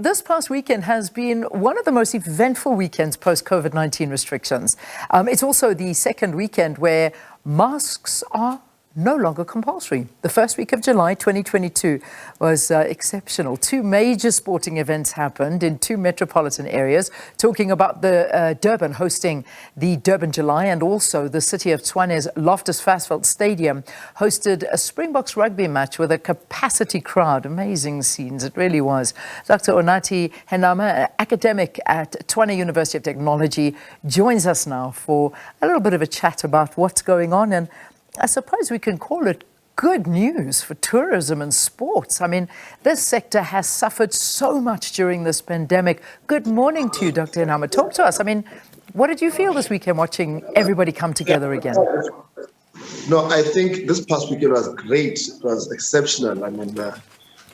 This past weekend has been one of the most eventful weekends post-COVID-19 restrictions. It's also the second weekend where masks are no longer compulsory. The first week of July 2022 was exceptional. Two major sporting events happened in two metropolitan areas, talking about the Durban hosting the Durban July, and also the city of Tshwane's Loftus Versfeld Stadium hosted a Springboks Rugby match with a capacity crowd. Amazing scenes, it really was. Dr. Unathi Henama, academic at Tshwane University of Technology, joins us now for a little bit of a chat about what's going on, and I suppose we can call it good news for tourism and sports. I mean, this sector has suffered so much during this pandemic. Good morning to you, Dr. Henama. Talk to us. I mean, what did you feel this weekend watching everybody come together again? No, I think this past weekend was great. It was exceptional. I mean, the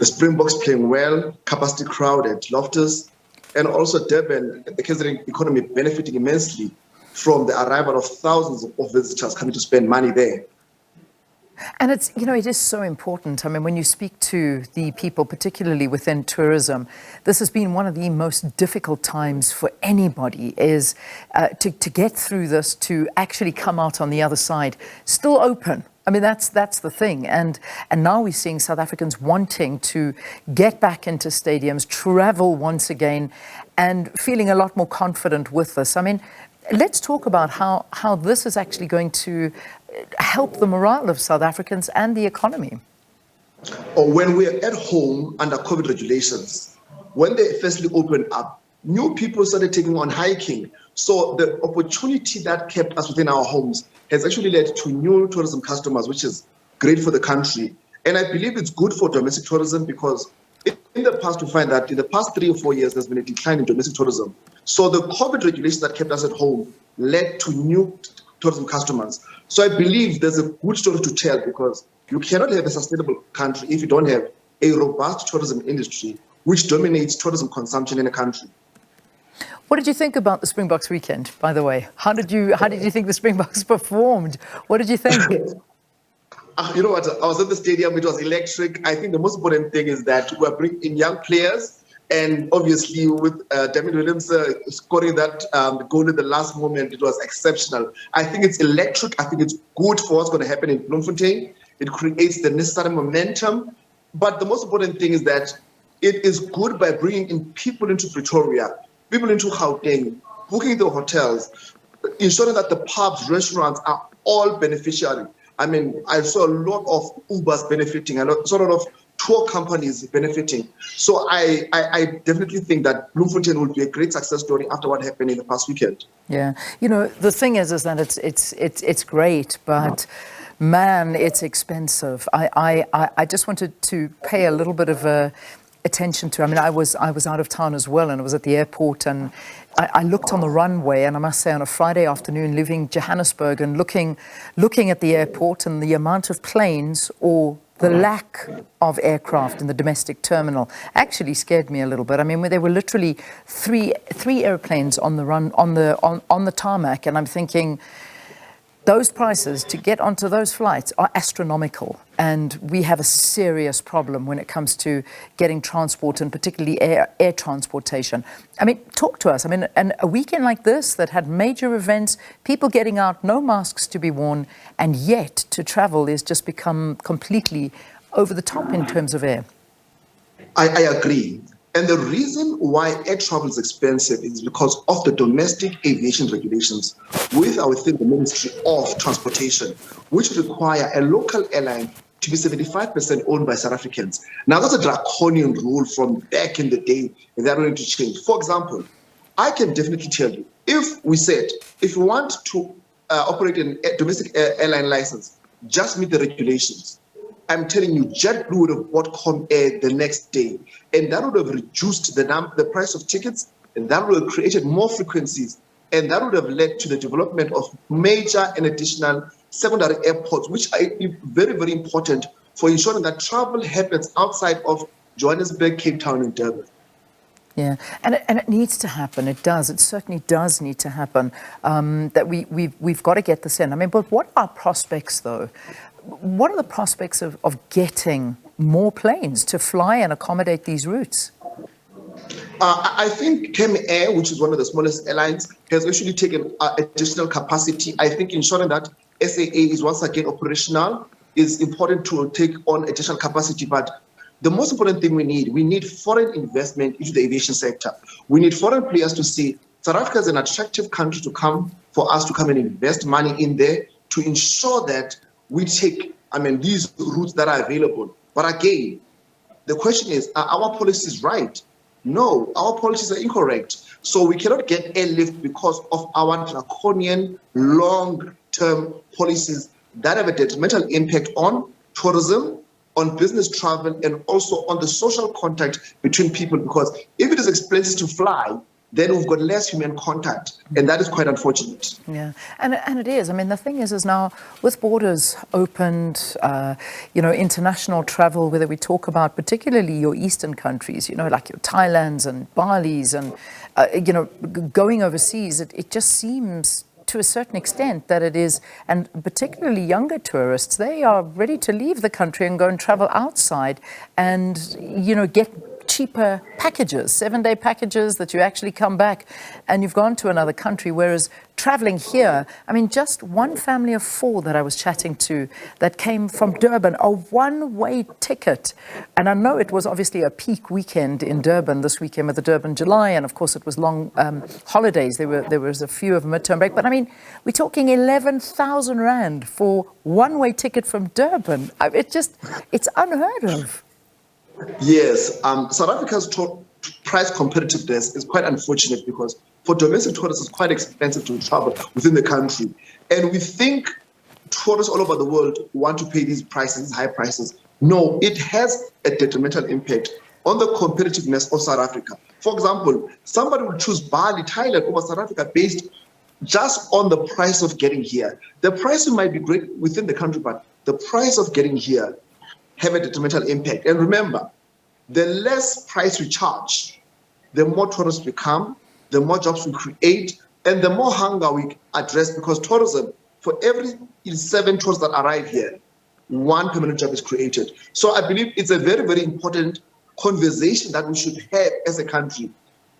Springboks playing well, capacity crowd at Loftus, and also Durban, the KZN economy benefiting immensely from the arrival of thousands of visitors coming to spend money there. And it's, you know, it is so important. I mean, when you speak to the people, particularly within tourism, this has been one of the most difficult times for anybody, is to get through this, to actually come out on the other side, still open. I mean, that's the thing. And now we're seeing South Africans wanting to get back into stadiums, travel once again, and feeling a lot more confident with this. I mean, let's talk about how this is actually going to help the morale of South Africans and the economy. When we're at home under COVID regulations, when they firstly opened up, new people started taking on hiking. So the opportunity that kept us within our homes has actually led to new tourism customers, which is great for the country. And I believe it's good for domestic tourism because in the past, we find that in the past 3 or 4 years, there's been a decline in domestic tourism. So the COVID regulations that kept us at home led to new tourism customers. So I believe there's a good story to tell, because you cannot have a sustainable country if you don't have a robust tourism industry which dominates tourism consumption in a country. What did you think about the Springboks weekend, by the way? How did you think the Springboks performed? What did you think? You know what? I was at the stadium. It was electric. I think the most important thing is that we're bringing in young players. And obviously, with David Williams scoring that goal at the last moment, it was exceptional. I think it's electric. I think it's good for what's going to happen in Bloemfontein. It creates the necessary momentum. But the most important thing is that it is good by bringing in people into Pretoria, people into Gauteng, booking the hotels, ensuring that the pubs, restaurants are all beneficiary. I mean, I saw a lot of Ubers benefiting, I saw a lot of tour companies benefiting. So I definitely think that Bloemfontein will be a great success story after what happened in the past weekend. Yeah, you know, the thing is that it's great, but man, it's expensive. I just wanted to pay a little bit of attention to. I mean, I was out of town as well, and I was at the airport, and I looked on the runway, and I must say, on a Friday afternoon, leaving Johannesburg and looking at the airport and the amount of planes, or the lack of aircraft in the domestic terminal, actually scared me a little bit. I mean, there were literally three airplanes on the tarmac, and I'm thinking, those prices to get onto those flights are astronomical, and we have a serious problem when it comes to getting transport, and particularly air transportation. I mean, talk to us. I mean, and a weekend like this that had major events, people getting out, no masks to be worn, and yet to travel is just become completely over the top in terms of air. I agree. And the reason why air travel is expensive is because of the domestic aviation regulations within the Ministry of Transportation, which require a local airline to be 75% owned by South Africans. Now, that's a draconian rule from back in the day, and they're going to change. For example, I can definitely tell you, if you want to operate a domestic airline license, just meet the regulations. I'm telling you, JetBlue would have bought Comair the next day, and that would have reduced the price of tickets, and that would have created more frequencies, and that would have led to the development of major and additional secondary airports, which are very, very important for ensuring that travel happens outside of Johannesburg, Cape Town, and Durban. Yeah, and it needs to happen. It does. It certainly does need to happen. That we've got to get this in. I mean, but what are prospects, though? What are the prospects of getting more planes to fly and accommodate these routes? I think Chem Air, which is one of the smallest airlines, has actually taken additional capacity. I think ensuring that SAA is once again operational is important to take on additional capacity. But the most important thing we need foreign investment into the aviation sector. We need foreign players to see South Africa is an attractive country to come, for us to come and invest money in there to ensure that we take, these routes that are available. But again, the question is, are our policies right? No, our policies are incorrect. So we cannot get airlift because of our draconian long-term policies that have a detrimental impact on tourism, on business travel, and also on the social contact between people. Because if it is expensive to fly, then we've got less human contact, and that is quite unfortunate. Yeah, and it is. The thing is now with borders opened, international travel, whether we talk about particularly your eastern countries, like your Thailands and Bali's and, going overseas, it just seems to a certain extent that it is, and particularly younger tourists, they are ready to leave the country and go and travel outside and, get cheaper packages, 7-day packages that you actually come back and you've gone to another country. Whereas traveling here, just one family of 4 that I was chatting to that came from Durban, a one-way ticket. And I know it was obviously a peak weekend in Durban this weekend with the Durban July. And of course it was long holidays. There was a few of them midterm break. But we're talking 11,000 Rand for one-way ticket from Durban. It's unheard of. Yes, South Africa's price competitiveness is quite unfortunate because for domestic tourists, it's quite expensive to travel within the country. And we think tourists all over the world want to pay these prices, these high prices. No, it has a detrimental impact on the competitiveness of South Africa. For example, somebody will choose Bali, Thailand over South Africa based just on the price of getting here. The price might be great within the country, but the price of getting here have a detrimental impact. And remember, the less price we charge, the more tourists we come, the more jobs we create, and the more hunger we address, because tourism, for every 7 tourists that arrive here, 1 permanent job is created. So I believe it's a very, very important conversation that we should have as a country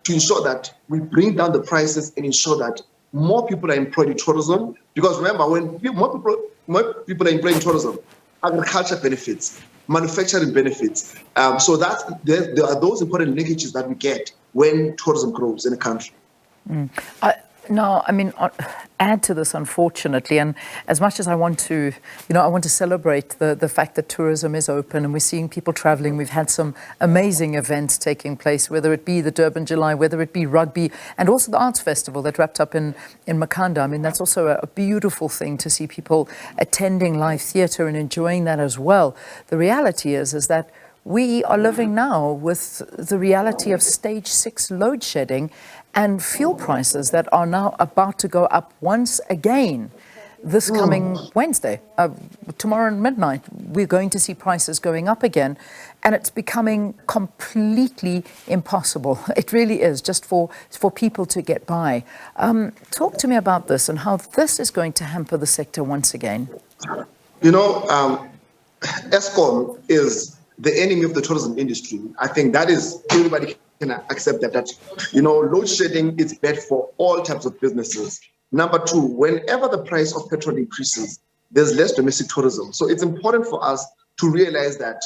to ensure that we bring down the prices and ensure that more people are employed in tourism. Because remember, when more people are employed in tourism, agriculture benefits, manufacturing benefits. So there are those important linkages that we get when tourism grows in a country. Add to this, unfortunately, and as much as I want to, I want to celebrate the fact that tourism is open and we're seeing people traveling. We've had some amazing events taking place, whether it be the Durban July, whether it be rugby, and also the Arts Festival that wrapped up in Makanda. That's also a beautiful thing to see people attending live theatre and enjoying that as well. The reality is that we are living now with the reality of stage 6 load shedding and fuel prices that are now about to go up once again this coming Wednesday. Tomorrow at midnight, we're going to see prices going up again, and it's becoming completely impossible. It really is, just for people to get by. Talk to me about this and how this is going to hamper the sector once again. Eskom is the enemy of the tourism industry. I think that is, everybody can accept that load shedding is bad for all types of businesses. Number 2, whenever the price of petrol increases, there's less domestic tourism. So it's important for us to realize that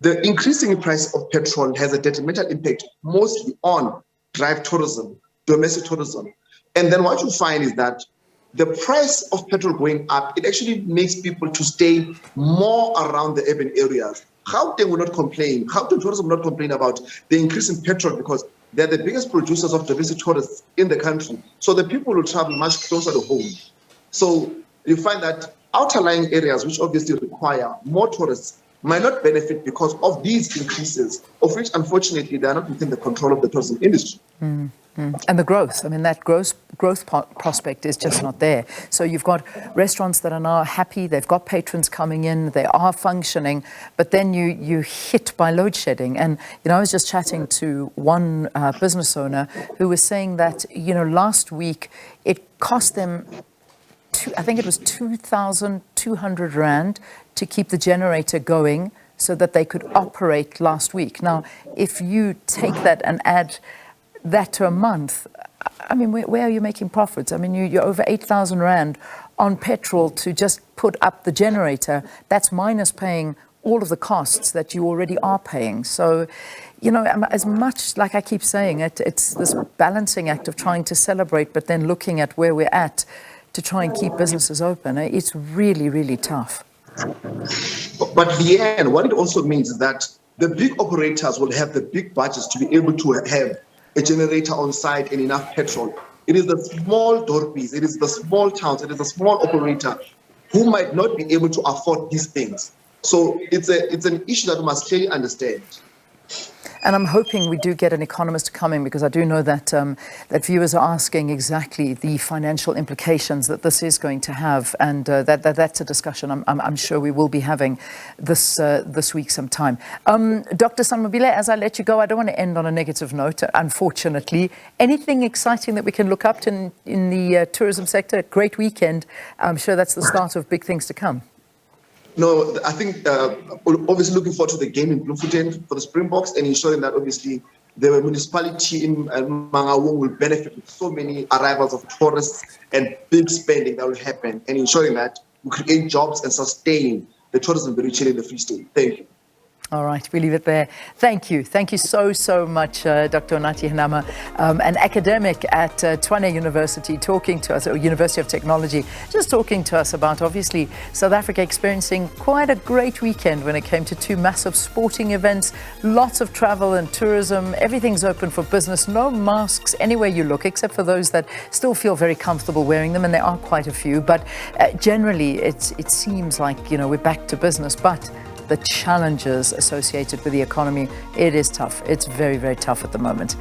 the increasing price of petrol has a detrimental impact mostly on drive tourism, domestic tourism. And then what you find is that the price of petrol going up, it actually makes people to stay more around the urban areas. Gauteng will not complain. Gauteng tourism will not complain about the increase in petrol because they're the biggest producers of domestic tourists in the country. So the people will travel much closer to home. So you find that outer-lying areas, which obviously require more tourists, might not benefit because of these increases, of which, unfortunately, they are not within the control of the tourism industry. And the growth, that growth prospect is just not there. So you've got restaurants that are now happy, they've got patrons coming in, they are functioning, but then you hit by load shedding. And, I was just chatting to one business owner who was saying that, last week it cost them, I think it was 2,200 Rand to keep the generator going so that they could operate last week. Now, if you take that and add that to a month, I mean, where are you making profits? I mean, you're over 8,000 Rand on petrol to just put up the generator. That's minus paying all of the costs that you already are paying. So, you know, as much, like I keep saying, it's this balancing act of trying to celebrate, but then looking at where we're at to try and keep businesses open. It's really, really tough. But Leanne, what it also means is that the big operators will have the big budgets to be able to have a generator on site and enough petrol. It is the small dorpies, it is the small towns, it is the small operator who might not be able to afford these things. So it's an issue that we must clearly understand. And I'm hoping we do get an economist to come in, because I do know that that viewers are asking exactly the financial implications that this is going to have, and that's a discussion I'm sure we will be having this week sometime. Dr. Sanmabile, as I let you go, I don't want to end on a negative note, unfortunately. Anything exciting that we can look up to in the tourism sector? Great weekend. I'm sure that's the start of big things to come. No, I think obviously looking forward to the game in Bloemfontein for the Springboks, and ensuring that obviously the municipality in Mangaung will benefit with so many arrivals of tourists and big spending that will happen, and ensuring that we create jobs and sustain the tourism very chill in the Free State. Thank you. All right, we leave it there. Thank you. Thank you so much, Dr. Unathi Henama, an academic at Tshwane University, talking to us, or University of Technology, just talking to us about, obviously, South Africa experiencing quite a great weekend when it came to two massive sporting events, lots of travel and tourism. Everything's open for business, no masks anywhere you look, except for those that still feel very comfortable wearing them, and there are quite a few. But generally, it seems like, you know, we're back to business, but the challenges associated with the economy, it is tough. It's very, very tough at the moment.